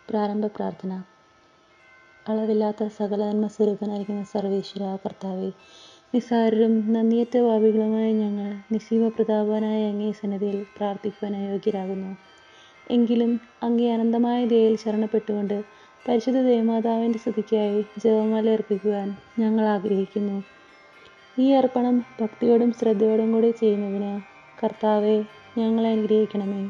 പ്രാരംഭ പ്രാർത്ഥന. അളവില്ലാത്ത സകല നന്മ സ്വരൂപനായിരിക്കുന്ന സർവേശ്വര കർത്താവേ, നിസ്സാരരും നന്ദിയറ്റ പാപികളുമായ ഞങ്ങൾ നിസ്സീമ പ്രതാപവാനായ അങ്ങേ സന്നിധിയിൽ പ്രാർത്ഥിക്കുവാൻ അയോഗ്യരാകുന്നു. എങ്കിലും അങ്ങേ അനന്തമായ ദയയിൽ ശരണപ്പെട്ടുകൊണ്ട് പരിശുദ്ധ ദേവമാതാവിൻ്റെ സ്തുതിക്കായി ജപമാല അർപ്പിക്കുവാൻ ഞങ്ങൾ ആഗ്രഹിക്കുന്നു. ഈ അർപ്പണം ഭക്തിയോടും ശ്രദ്ധയോടും കൂടി ചെയ്യുന്നതിന് കർത്താവെ ഞങ്ങളെ അനുഗ്രഹിക്കണമേ.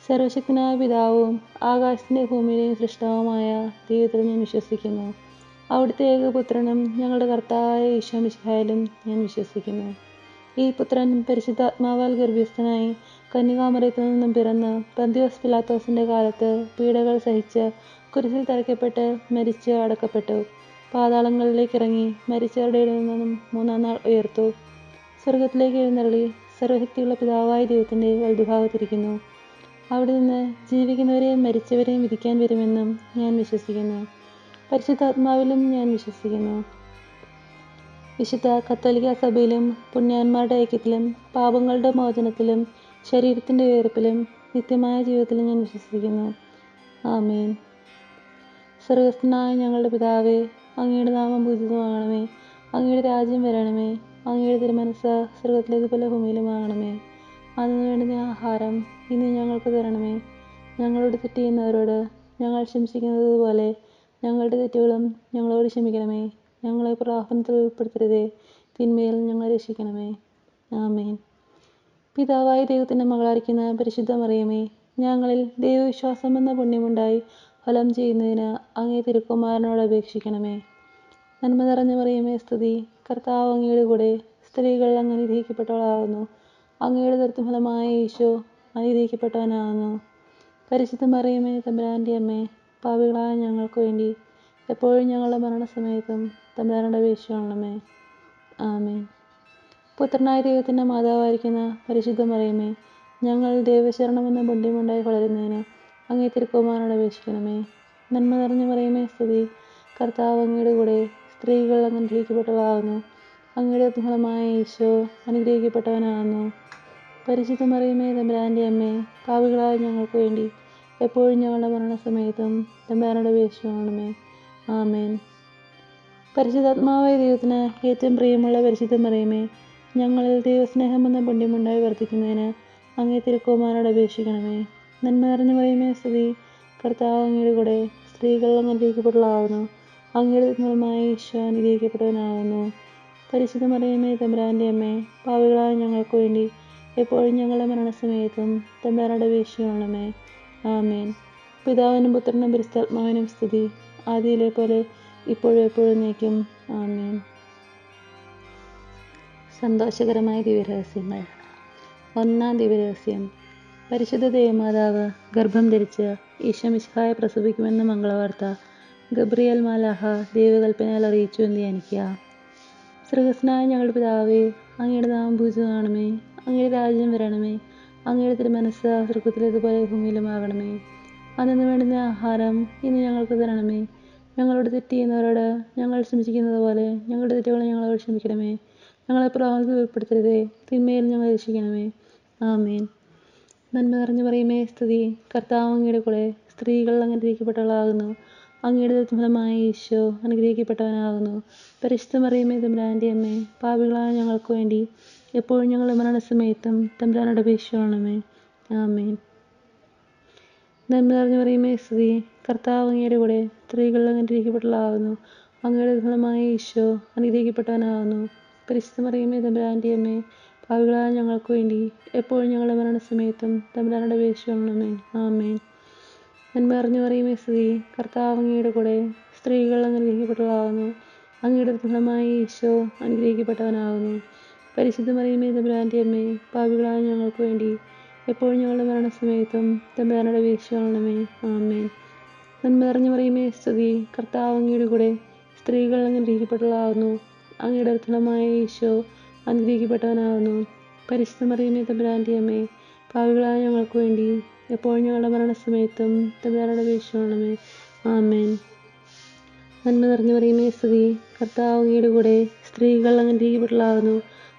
സർവശക്തനായ പിതാവും ആകാശത്തിൻ്റെ ഭൂമിയിലെയും സൃഷ്ടാവുമായ ദൈവത്തിൽ ഞാൻ വിശ്വസിക്കുന്നു. അവിടുത്തെ ഏകപുത്രനും ഞങ്ങളുടെ കർത്താവായ ഈശോ മിശിഹായിലും ഞാൻ വിശ്വസിക്കുന്നു. ഈ പുത്രൻ പരിശുദ്ധാത്മാവാൽ ഗർഭസ്ഥനായി കന്യകാമറിയത്തിൽ നിന്നും പിറന്ന് പന്തിയോസ് പിലാത്തോസിൻ്റെ കാലത്ത് പീഡകൾ സഹിച്ച് കുരിശിൽ തറയ്ക്കപ്പെട്ട് മരിച്ച് അടക്കപ്പെട്ടു. പാതാളങ്ങളിലേക്ക് ഇറങ്ങി മരിച്ചവരുടെ ഇടയിൽ നിന്നും മൂന്നാം നാൾ ഉയർത്തു. സ്വർഗത്തിലേക്ക് എഴുന്നള്ളി സർവശക്തിയുള്ള പിതാവായ ദൈവത്തിൻ്റെ വലതുഭാഗത്തിരിക്കുന്നു. അവിടെ നിന്ന് ജീവിക്കുന്നവരെയും മരിച്ചവരെയും വിധിക്കാൻ വരുമെന്നും ഞാൻ വിശ്വസിക്കുന്നു. പരിശുദ്ധാത്മാവിലും ഞാൻ വിശ്വസിക്കുന്നു. വിശുദ്ധ കത്തോലിക്ക സഭയിലും പുണ്യാന്മാരുടെ ഐക്യത്തിലും പാപങ്ങളുടെ മോചനത്തിലും ശരീരത്തിൻ്റെ ഉയർപ്പിലും നിത്യമായ ജീവിതത്തിലും ഞാൻ വിശ്വസിക്കുന്നു. ആമേൻ. സ്വർഗസ്ഥനായ ഞങ്ങളുടെ പിതാവേ, അങ്ങയുടെ നാമം പൂജിതമാകണമേ. അങ്ങയുടെ രാജ്യം വരണമേ. അങ്ങയുടെ തിരുമനസ്സ് സ്വർഗത്തിലേതുപോലെ ഭൂമിയിലുമാകണമേ. അന്നു വേണ്ടുന്ന ആഹാരം ഇന്ന് ഞങ്ങൾക്ക് തരണമേ. ഞങ്ങളോട് തെറ്റ് ചെയ്യുന്നവരോട് ഞങ്ങൾ ക്ഷമിച്ചിരിക്കുന്നത് പോലെ ഞങ്ങളുടെ തെറ്റുകളും ഞങ്ങളോട് ക്ഷമിക്കണമേ. ഞങ്ങളെ പ്രലോഭനത്തിൽ ഉൾപ്പെടുത്തരുതേ, തിന്മയിൽ ഞങ്ങളെ രക്ഷിക്കണമേ. ആമേൻ. പിതാവായ ദൈവത്തിൻ്റെ മകളായിരിക്കുന്ന പരിശുദ്ധ മറിയമേ, ഞങ്ങളിൽ ദൈവവിശ്വാസം എന്ന പുണ്യമുണ്ടായി ഫലം ചെയ്യുന്നതിന് അങ്ങേ തിരുക്കുമാരനോട് അപേക്ഷിക്കണമേ. നന്മ നിറഞ്ഞ മറിയമേ സ്തുതി. കർത്താവ് അങ്ങയുടെ കൂടെ സ്ത്രീകൾ അങ്ങ് അനുഗ്രഹിക്കപ്പെട്ടവളാകുന്നു. അങ്ങയുടെ ദുരിതഫലമായ ഈശോ അനുഗ്രഹിക്കപ്പെട്ടവനാകുന്നു. പരിശുദ്ധ മറിയമേ തമ്പുരാൻ്റെ അമ്മേ, പാപികളായ ഞങ്ങൾക്ക് വേണ്ടി എപ്പോഴും ഞങ്ങളുടെ മരണസമയത്തും തമ്പുരാനോട് അപേക്ഷിക്കണമേ. ആമേൻ. പുത്രനായ ദൈവത്തിൻ്റെ മാതാവായിരിക്കുന്ന പരിശുദ്ധ മറിയമേ, ഞങ്ങൾ ദൈവശരണമെന്ന പുണ്യമുണ്ടായി വളരുന്നതിന് അങ്ങേ തിരുക്കുമാരനോട് അപേക്ഷിക്കണമേ. നന്മ നിറഞ്ഞ മറിയമേ സ്തുതി. കർത്താവ് അങ്ങയുടെ കൂടെ സ്ത്രീകൾ അങ്ങ് അനുഗ്രഹിക്കപ്പെട്ടവളാകുന്നു. അങ്ങയുടെ ദുരിതഫലമായ ഈശോ അനുഗ്രഹിക്കപ്പെട്ടവനാകുന്നു. പരിശുദ്ധ മറിയമേ തമ്പുരാൻ്റെ അമ്മേ, പാപികളായ ഞങ്ങൾക്ക് വേണ്ടി എപ്പോഴും ഞങ്ങളുടെ മരണസമയത്തും തമ്പുരാനോട് അപേക്ഷിക്കണമേ. ആമേൻ. പരിശുദ്ധാത്മാവായ ദൈവത്തിന് ഏറ്റവും പ്രിയമുള്ള പരിശുദ്ധ മറിയമേ, ഞങ്ങളിൽ ദൈവസ്നേഹം എന്ന പുണ്യമുണ്ടായി വർദ്ധിക്കുന്നതിന് അങ്ങേ തിരുക്കുമാരനോട് അപേക്ഷിക്കണമേ. നന്മ നിറഞ്ഞ മറിയമേ സ്തുതി. കർത്താവ് അങ്ങയുടെ കൂടെ സ്ത്രീകൾ അങ്ങ് അനുഗ്രഹിക്കപ്പെട്ടവളാകുന്നു. അങ്ങയുടെ ദുരിതഫലമായ ഈശോ അനുഗ്രഹിക്കപ്പെട്ടവനാകുന്നു. പരിശുദ്ധ മറിയമേ തമ്പുരാൻ്റെ അമ്മേ, പാപികളായ ഞങ്ങൾക്ക് വേണ്ടി എപ്പോഴും ഞങ്ങളുടെ മരണസമയത്തും തമ്പുരാനോട് അപേക്ഷിക്കണമേ. ആമേൻ. പിതാവിനും പുത്രനും പരിശുദ്ധാത്മാവിനും സ്തുതി. ആദിയിലെ പോലെ ഇപ്പോഴും എപ്പോഴും നീക്കും. ആമേൻ. സന്തോഷകരമായ ദിവ്യരഹസ്യങ്ങൾ. ഒന്നാം ദിവ്യരഹസ്യം. പരിശുദ്ധ ദേവമാതാവ് ഗർഭം ധരിച്ച് ഈശോ മിശിഹായെ പ്രസവിക്കുമെന്ന മംഗളവാർത്ത ഗബ്രിയേൽ മാലാഖ ദൈവകൽപ്പനയാൽ അറിയിച്ചു എന്ന് ധ്യാനിക്കുക. സ്വർഗസ്ഥനായ ഞങ്ങളുടെ പിതാവേ, അങ്ങയുടെ നാമം പൂജിതമാകണമേ. അങ്ങയുടെ രാജ്യം വരണമേ. അങ്ങയുടെ തിരുമനസ്സ് സ്വർഗത്തിലേതുപോലെ ഭൂമിയിലുമാകണമേ. അന്നു വേണ്ടുന്ന ആഹാരം ഇന്ന് ഞങ്ങൾക്ക് തരണമേ. ഞങ്ങളോട് തെറ്റ് ചെയ്യുന്നവരോട് ഞങ്ങൾ ക്ഷമിച്ചിരിക്കുന്നത് പോലെ ഞങ്ങളുടെ തെറ്റുകൾ ഞങ്ങളോട് ക്ഷമിക്കണമേ. ഞങ്ങളെ പ്രലോഭനത്തിൽ ഉൾപ്പെടുത്തരുതേ, തിന്മയിൽ ഞങ്ങളെ രക്ഷിക്കണമേ. ആമേൻ. നന്മ നിറഞ്ഞു മറിയമേ സ്തുതി. കർത്താവ് അങ്ങയുടെ കൂടെ സ്ത്രീകൾ അങ്ങ് അനുഗ്രഹിക്കപ്പെട്ടവളാകുന്നു. അങ്ങയുടെ ദുരിതഫലമായ ഈശോ അനുഗ്രഹിക്കപ്പെട്ടവനാകുന്നു. പരിശുദ്ധ മറിയമേ തമ്പുരാൻ്റെ അമ്മേ, പാപികളായ ഞങ്ങൾക്ക് വേണ്ടി എപ്പോഴും ഞങ്ങളുടെ മരണസമയത്തും തമ്പുരാനോട് അപേക്ഷിക്കണമേ. ആമേൻ. നന്മ നിറഞ്ഞ മറിയമേ സ്തുതി. കർത്താവ് അങ്ങയുടെ കൂടെ സ്ത്രീകൾ അങ്ങ് അനുഗ്രഹിക്കപ്പെട്ടവളാകുന്നു. അങ്ങയുടെ ദുരിതഫലമായ ഈശോ അനുഗ്രഹിക്കപ്പെട്ടവനാകുന്നു. പരിശുദ്ധ മറിയമേ തമ്പുരാൻ്റെ അമ്മേ, പാപികളായ ഞങ്ങൾക്ക് വേണ്ടി എപ്പോഴും ഞങ്ങളുടെ മരണസമയത്തും തമ്പുരാനോട് അപേക്ഷിക്കണമേ. ആമേൻ. നന്മ നിറഞ്ഞ മറിയമേ സ്തുതി. കർത്താവ് അങ്ങയുടെ കൂടെ സ്ത്രീകൾ അങ്ങ് അനുഗ്രഹിക്കപ്പെട്ടവളാകുന്നു. അങ്ങയുടെ ദുരിതഫലമായ ഈശോ അനുഗ്രഹിക്കപ്പെട്ടവനാകുന്നു. പരിശുദ്ധ മറിയമേ തമ്പുരാൻ്റെ അമ്മേ, പാപികളായ ഞങ്ങൾക്ക് വേണ്ടി എപ്പോഴും ഞങ്ങളുടെ മരണസമയത്തും തമ്പുരാനോട് അപേക്ഷിക്കണമേ. ആമേൻ. നന്മ നിറഞ്ഞ മറിയമേ സ്തുതി. കർത്താവ് അങ്ങയുടെ കൂടെ സ്ത്രീകൾ അങ്ങ് അനുഗ്രഹിക്കപ്പെട്ടവളാകുന്നു. അങ്ങയുടെ ദുരിതഫലമായ ഈശോ അനുഗ്രഹിക്കപ്പെട്ടവനാകുന്നു. പരിശുദ്ധ മറിയമേ തമ്പുരാൻ്റെ അമ്മേ, പാപികളായ ഞങ്ങൾക്ക് വേണ്ടി എപ്പോഴും ഞങ്ങളുടെ മരണസമയത്തും തമ്പുരാനോട് അപേക്ഷിക്കണമേ. ആമേൻ. നന്മ നിറഞ്ഞ മറിയമേ സ്തുതി. കർത്താവ് അങ്ങയുടെ കൂടെ സ്ത്രീകൾ അങ്ങ് അനുഗ്രഹിക്കപ്പെട്ടവളാകുന്നു.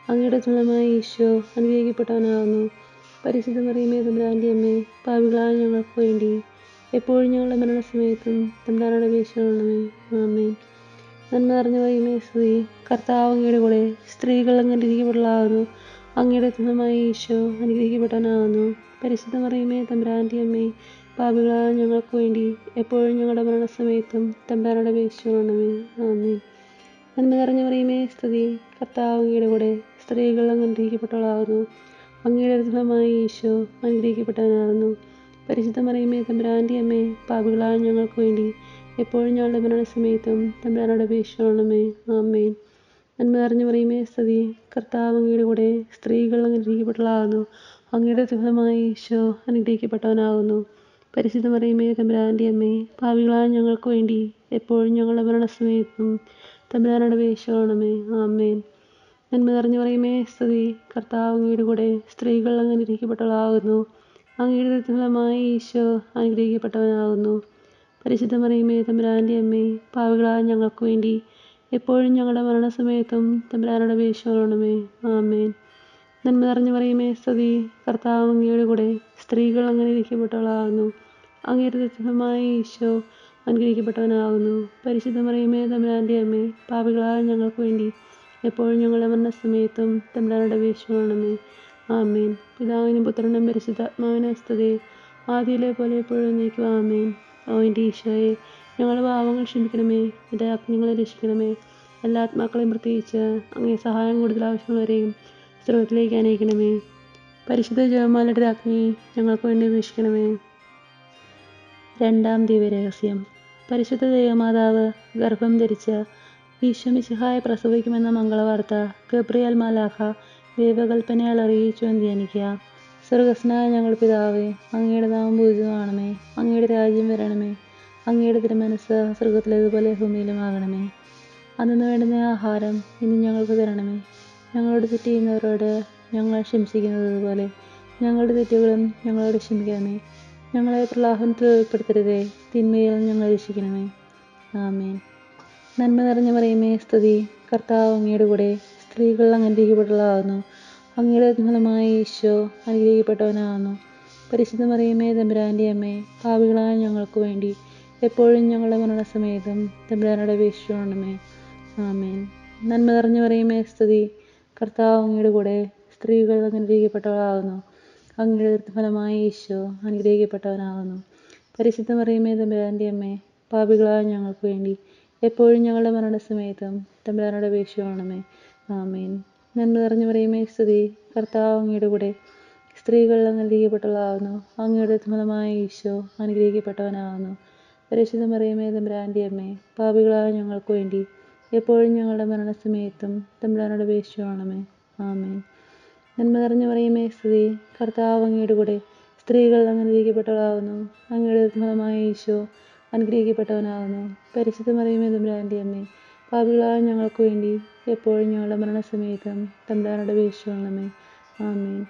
അങ്ങയുടെ ദുരിതഫലമായ ഈശോ അനുഗ്രഹിക്കപ്പെട്ടവനാകുന്നു. പരിശുദ്ധ മറിയമേ തമ്പുരാൻ്റെ അമ്മേ, പാപികളായ ഞങ്ങൾക്ക് വേണ്ടി എപ്പോഴും ഞങ്ങളുടെ മരണസമയത്തും തമ്പുരാനോട് അപേക്ഷിക്കണമേ. ആമേൻ. നന്മ നിറഞ്ഞ മറിയമേ സ്തുതി. കർത്താവ് അങ്ങയുടെ കൂടെ സ്ത്രീകൾ അങ്ങ് അനുഗ്രഹിക്കപ്പെട്ടവളാകുന്നു. അങ്ങയുടെ ഉത്തമമായ ഈശോ അനുഗ്രഹിക്കപ്പെട്ടവനാകുന്നു. പരിശുദ്ധ മറിയമേ തമ്പുരാൻ്റെ അമ്മേ, പാപികളായ ഞങ്ങൾക്ക് വേണ്ടി എപ്പോഴും ഞങ്ങളുടെ മരണസമയത്തും തമ്പുരാനോട് അപേക്ഷിക്കണമേ. ആമേൻ. നന്മ നിറഞ്ഞ മറിയമേ സ്തുതി. കർത്താവ് അങ്ങയുടെ കൂടെ സ്ത്രീകൾ അങ്ങ് അനുഗ്രഹിക്കപ്പെട്ടവളാകുന്നു. അങ്ങയുടെ ഉത്തമമായ ഈശോ അനുഗ്രഹിക്കപ്പെട്ടവനാകുന്നു. പരിശുദ്ധ മറിയമേ തമ്പുരാൻ്റെ അമ്മേ, പാപികളായ ഞങ്ങൾക്ക് വേണ്ടി എപ്പോഴും ഞങ്ങളുടെ മരണസമയത്തും തമ്പുരാനോട് അപേക്ഷിക്കണമേ. ആമേൻ. നന്മ നിറഞ്ഞ മറിയമേ സ്തുതി. കർത്താവ് അങ്ങയുടെ കൂടെ സ്ത്രീകൾ അങ്ങ് അനുഗ്രഹിക്കപ്പെട്ടവളാകുന്നു. അങ്ങയുടെ ഉത്തമമായ ഈശോ അനുഗ്രഹിക്കപ്പെട്ടവനാകുന്നു. പരിശുദ്ധ മറിയമേ തമ്പുരാൻ്റെ അമ്മേ, പാപികളായ ഞങ്ങൾക്ക് വേണ്ടി എപ്പോഴും ഞങ്ങളുടെ മരണസമയത്തും തമ്പുരാനോട് അപേക്ഷിക്കണമേ. ആമേൻ. നന്മ നിറഞ്ഞ മറിയമേ സ്തുതി. കർത്താവ് അങ്ങയുടെ കൂടെ സ്ത്രീകൾ അങ്ങ് അനുഗ്രഹിക്കപ്പെട്ടവളാകുന്നു. അങ്ങയുടെ ഉത്തമമായ ഈശോ അനുഗ്രഹിക്കപ്പെട്ടവനാകുന്നു. പരിശുദ്ധ മറിയമേ തമ്പുരാൻ്റെ അമ്മേ, പാപികളായ ഞങ്ങൾക്ക് വേണ്ടി എപ്പോഴും ഞങ്ങളുടെ മരണസമയത്തും തമ്പുരാനോട് അപേക്ഷിക്കണമേ. ആമേൻ. നന്മ നിറഞ്ഞ മറിയമേ സ്തുതി. കർത്താവ് അങ്ങയുടെ കൂടെ സ്ത്രീകൾ അങ്ങ് അനുഗ്രഹിക്കപ്പെട്ടവളാകുന്നു. അങ്ങയുടെ ഉത്തമമായ ഈശോ അനുഗ്രഹിക്കപ്പെട്ടവനാകുന്നു. പരിശുദ്ധ മറിയമേ തമ്പുരാൻ്റെ അമ്മേ, പാപികളായ ഞങ്ങൾക്ക് വേണ്ടി എപ്പോഴും ഞങ്ങളുടെ മരണസമയത്തും തമ്പുരാനോട് അപേക്ഷിക്കണമേ. ആമേൻ. പിതാവിനും പുത്രനും പരിശുദ്ധാത്മാവിനും സ്തുതി. ആദിയിലെ പോലെ എപ്പോഴും നീക്കും. ആമേൻ. ഓ എൻ്റെ ഈശോയെ, ഞങ്ങളുടെ പാപങ്ങൾ ക്ഷമിക്കണമേ. എൻ്റെ ആത്മാക്കളെ രക്ഷിക്കണമേ. എല്ലാ ആത്മാക്കളെയും പ്രത്യേകിച്ച് അങ്ങേ സഹായം കൂടുതൽ ആവശ്യമുള്ളവരെയും സ്രോതത്തിലേക്ക് അനയിക്കണമേ. പരിശുദ്ധ ജപമാലയുടെ രാജ്ഞി ഞങ്ങൾക്ക് വേണ്ടി അപേക്ഷിക്കണമേ. രണ്ടാം ദിവ്യരഹസ്യം. പരിശുദ്ധ ദൈവമാതാവ് ഗർഭം ധരിച്ച് ഈശോ മിശിഹായെ പ്രസവിക്കുമെന്ന മംഗളവാർത്ത ഗബ്രിയേൽ മാലാഖ ദൈവകൽപ്പനയാൽ അറിയിച്ചു എന്ന് ധ്യാനിക്കുക. സ്വർഗസ്നായ ഞങ്ങളുടെ പിതാവേ, അങ്ങയുടെ നാമം പൂജിതമാകണമേ. അങ്ങയുടെ രാജ്യം വരണമേ. അങ്ങയുടെ തിരുമനസ്സ് സ്വർഗത്തിലേതുപോലെ ഭൂമിയിലുമാകണമേ. അന്നു വേണ്ടുന്ന ആഹാരം ഇന്ന് ഞങ്ങൾക്ക് തരണമേ. ഞങ്ങളോട് തെറ്റ് ചെയ്യുന്നവരോട് ഞങ്ങൾ ക്ഷമിച്ചിരിക്കുന്നത് പോലെ ഞങ്ങളുടെ തെറ്റുകളും ഞങ്ങളോട് ക്ഷമിക്കണമേ. ഞങ്ങളെ പ്രലോഭനത്തിൽ ഉൾപ്പെടുത്തരുതേ, തിന്മയിൽ ഞങ്ങൾ രക്ഷിക്കണമേ. ആമേൻ. നന്മ നിറഞ്ഞ മറിയമേ സ്തുതി. കർത്താവ് അങ്ങയുടെ കൂടെ സ്ത്രീകൾ അങ്ങ് അനുഗ്രഹിക്കപ്പെട്ടവളാകുന്നു. അങ്ങയുടെ ഉത്തമമായ ഈശോ അനുഗ്രഹിക്കപ്പെട്ടവനാകുന്നു. പരിശുദ്ധ മറിയമേ തമ്പുരാൻ്റെ അമ്മേ, പാപികളായ ഞങ്ങൾക്ക് വേണ്ടി എപ്പോഴും ഞങ്ങളുടെ മരണസമയത്തും തമ്പുരാനോട് അപേക്ഷിക്കണമേ. ആമേൻ. നന്മ നിറഞ്ഞ മറിയമേ സ്തുതി. കർത്താവ് അങ്ങയുടെ കൂടെ സ്ത്രീകൾ അങ്ങ് അനുഗ്രഹിക്കപ്പെട്ടവളാകുന്നു. അങ്ങയുടെ ഫലമായ ഈശോ അനുഗ്രഹിക്കപ്പെട്ടവനാകുന്നു. പരിശുദ്ധ മറിയമേ തമ്പുരാൻ്റെ അമ്മേ, പാപികളായ ഞങ്ങൾക്ക് വേണ്ടി എപ്പോഴും ഞങ്ങളുടെ മരണസമയത്തും തമ്പുരാനോട് അപേക്ഷിക്കണമേ. ആമേൻ. നന്മ നിറഞ്ഞ മറിയമേ സ്തുതി. കർത്താവ് അങ്ങയുടെ കൂടെ സ്ത്രീകൾ അങ്ങ് അനുഗ്രഹിക്കപ്പെട്ടവളാകുന്നു. അങ്ങയുടെ ഫലമായ ഈശോ അനുഗ്രഹിക്കപ്പെട്ടവനാകുന്നു. പരിശുദ്ധ മറിയമേ തമ്പുരാൻ്റെ അമ്മേ, പാപികളായ ഞങ്ങൾക്ക് വേണ്ടി എപ്പോഴും ഞങ്ങളുടെ മരണസമയത്തും തമ്പുരാനോട് അപേക്ഷിക്കണമേ. ആമേൻ. നന്മ നിറഞ്ഞ മറിയമേ സ്തുതി. കർത്താവ് അങ്ങയുടെ കൂടെ സ്ത്രീകൾ അങ്ങ് അനുഗ്രഹിക്കപ്പെട്ടവളാകുന്നു. അങ്ങയുടെ ഫലമായ ഈശോ അനുഗ്രഹിക്കപ്പെട്ടവനാകുന്നു. പരിശുദ്ധ മറിയമേ തമ്പുരാൻ്റെ അമ്മേ, പാപികളായ ഞങ്ങൾക്ക് വേണ്ടി എപ്പോഴും ഞങ്ങളുടെ മരണസമയത്തും തമ്പുരാനോട് അപേക്ഷിക്കണമേ. ആമേൻ.